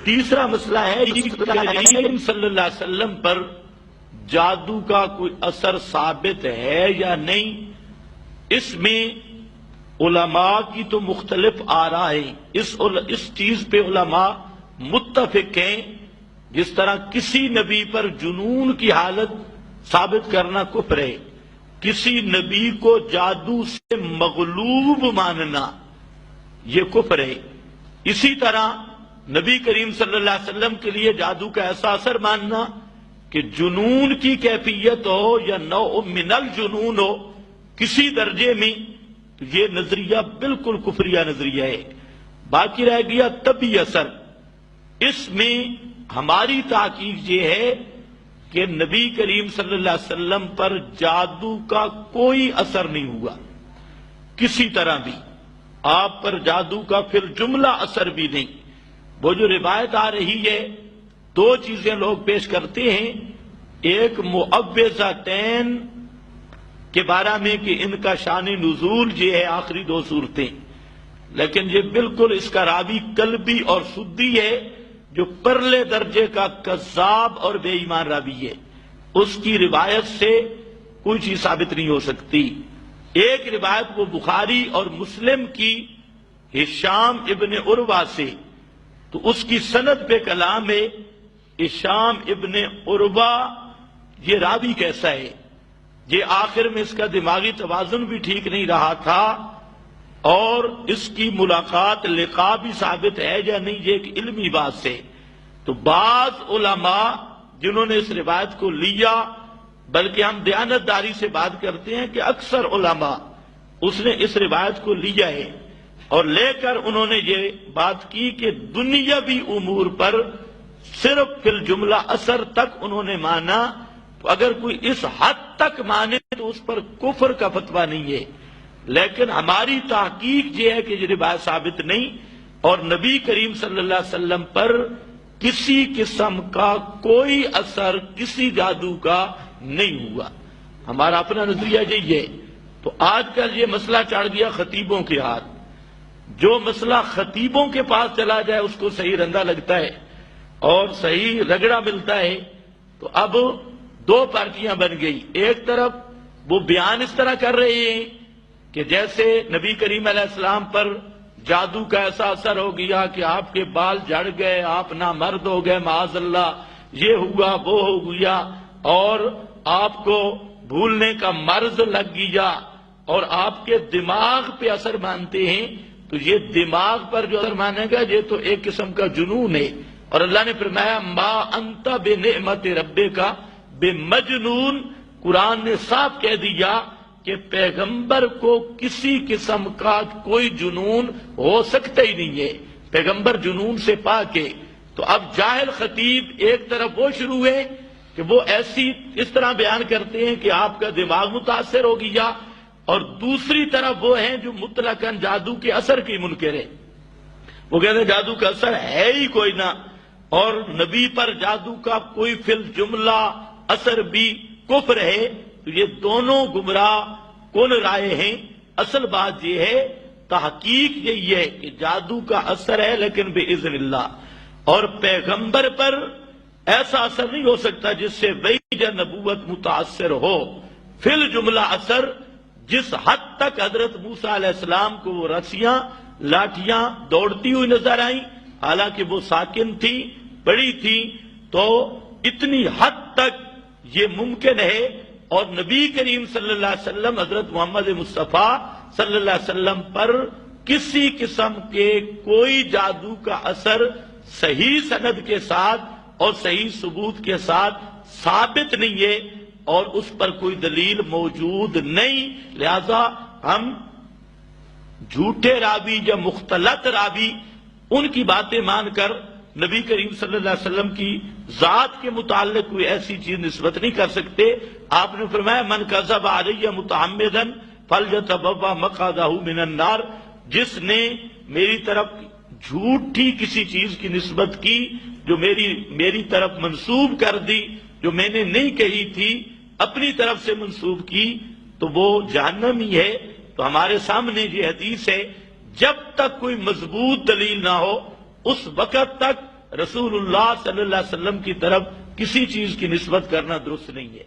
تیسرا مسئلہ ہے صلی اللہ علیہ وسلم پر جادو کا کوئی اثر ثابت ہے یا نہیں. اس میں علماء کی تو مختلف آراء ہیں. اس چیز پہ علماء متفق ہیں. جس طرح کسی نبی پر جنون کی حالت ثابت کرنا کفر ہے، کسی نبی کو جادو سے مغلوب ماننا یہ کفر ہے. اسی طرح نبی کریم صلی اللہ علیہ وسلم کے لیے جادو کا ایسا اثر ماننا کہ جنون کی کیفیت ہو یا نوع من الجنون ہو کسی درجے میں، یہ نظریہ بالکل کفریہ نظریہ ہے. باقی رہ گیا طبی اثر. اس میں ہماری تحقیق یہ ہے کہ نبی کریم صلی اللہ علیہ وسلم پر جادو کا کوئی اثر نہیں ہوا کسی طرح بھی. آپ پر جادو کا پھر جملہ اثر بھی نہیں. وہ جو روایت آ رہی ہے، دو چیزیں لوگ پیش کرتے ہیں. ایک معوذتین کے بارے میں کہ ان کا شان نزول یہ ہے آخری دو صورتیں، لیکن یہ بالکل اس کا راوی قلبی اور سدی ہے جو پرلے درجے کا کذاب اور بے ایمان راوی ہے. اس کی روایت سے کوئی چیز ثابت نہیں ہو سکتی. ایک روایت وہ بخاری اور مسلم کی ہشام ابن عروہ سے، تو اس کی سند پہ کلام ہے. ہشام ابن عروہ یہ راوی کیسا ہے؟ یہ آخر میں اس کا دماغی توازن بھی ٹھیک نہیں رہا تھا، اور اس کی ملاقات لقاء بھی ثابت ہے یا نہیں یہ ایک علمی بات سے. تو بعض علماء جنہوں نے اس روایت کو لیا، بلکہ ہم دیانتداری سے بات کرتے ہیں کہ اکثر علماء اس نے اس روایت کو لیا ہے، اور لے کر انہوں نے یہ بات کی کہ دنیاوی امور پر صرف فی الجملہ اثر تک انہوں نے مانا. تو اگر کوئی اس حد تک مانے تو اس پر کفر کا فتویٰ نہیں ہے. لیکن ہماری تحقیق یہ ہے کہ یہ روایت ثابت نہیں، اور نبی کریم صلی اللہ علیہ وسلم پر کسی قسم کا کوئی اثر کسی جادو کا نہیں ہوا. ہمارا اپنا نظریہ یہی ہے. تو آج کل یہ مسئلہ چڑھ گیا خطیبوں کے ہاتھ. جو مسئلہ خطیبوں کے پاس چلا جائے اس کو صحیح رندہ لگتا ہے اور صحیح رگڑا ملتا ہے. تو اب دو پارٹیاں بن گئی. ایک طرف وہ بیان اس طرح کر رہے ہیں کہ جیسے نبی کریم علیہ السلام پر جادو کا ایسا اثر ہو گیا کہ آپ کے بال جھڑ گئے، آپ نامرد ہو گئے، معاذ اللہ، یہ ہوا وہ ہو گیا، اور آپ کو بھولنے کا مرض لگ گیا، اور آپ کے دماغ پہ اثر مانتے ہیں. تو یہ دماغ پر جو اثر مانے گا یہ تو ایک قسم کا جنون ہے. اور اللہ نے فرمایا ما انت بنعمت ربک بمجنون. قرآن نے صاف کہہ دیا کہ پیغمبر کو کسی قسم کا کوئی جنون ہو سکتا ہی نہیں ہے، پیغمبر جنون سے پاک ہے. تو اب جاہل خطیب ایک طرف وہ شروع ہے کہ وہ اس طرح بیان کرتے ہیں کہ آپ کا دماغ متاثر ہو گیا، اور دوسری طرف وہ ہیں جو مطلقاً جادو کے اثر کی منکر ہے. وہ کہتے ہیں جادو کا اثر ہے ہی کوئی نہ، اور نبی پر جادو کا کوئی فی الجملہ اثر بھی کفر ہے. تو یہ دونوں گمراہ کون رائے ہیں. اصل بات یہ ہے، تحقیق یہی ہے کہ جادو کا اثر ہے لیکن بإذن اللہ، اور پیغمبر پر ایسا اثر نہیں ہو سکتا جس سے وحی نبوت متاثر ہو. فی الجملہ اثر جس حد تک حضرت موسیٰ علیہ السلام کو وہ رسیاں لاٹھیاں دوڑتی ہوئی نظر آئیں، حالانکہ وہ ساکن تھی، بڑی تھی، تو اتنی حد تک یہ ممکن ہے. اور نبی کریم صلی اللہ علیہ وسلم حضرت محمد مصطفیٰ صلی اللہ علیہ وسلم پر کسی قسم کے کوئی جادو کا اثر صحیح سند کے ساتھ اور صحیح ثبوت کے ساتھ ثابت نہیں ہے، اور اس پر کوئی دلیل موجود نہیں. لہذا ہم جھوٹے راوی یا مختلط راوی ان کی باتیں مان کر نبی کریم صلی اللہ علیہ وسلم کی ذات کے متعلق کوئی ایسی چیز نسبت نہیں کر سکتے. آپ نے فرمایا من کذب علی متعمدا فلیتبوأ مقعدہ من النار. جس نے میری طرف جھوٹی کسی چیز کی نسبت کی، جو میری طرف منسوب کر دی، جو میں نے نہیں کہی تھی اپنی طرف سے منسوب کی، تو وہ جہنمی ہے. تو ہمارے سامنے یہ حدیث ہے، جب تک کوئی مضبوط دلیل نہ ہو اس وقت تک رسول اللہ صلی اللہ علیہ وسلم کی طرف کسی چیز کی نسبت کرنا درست نہیں ہے۔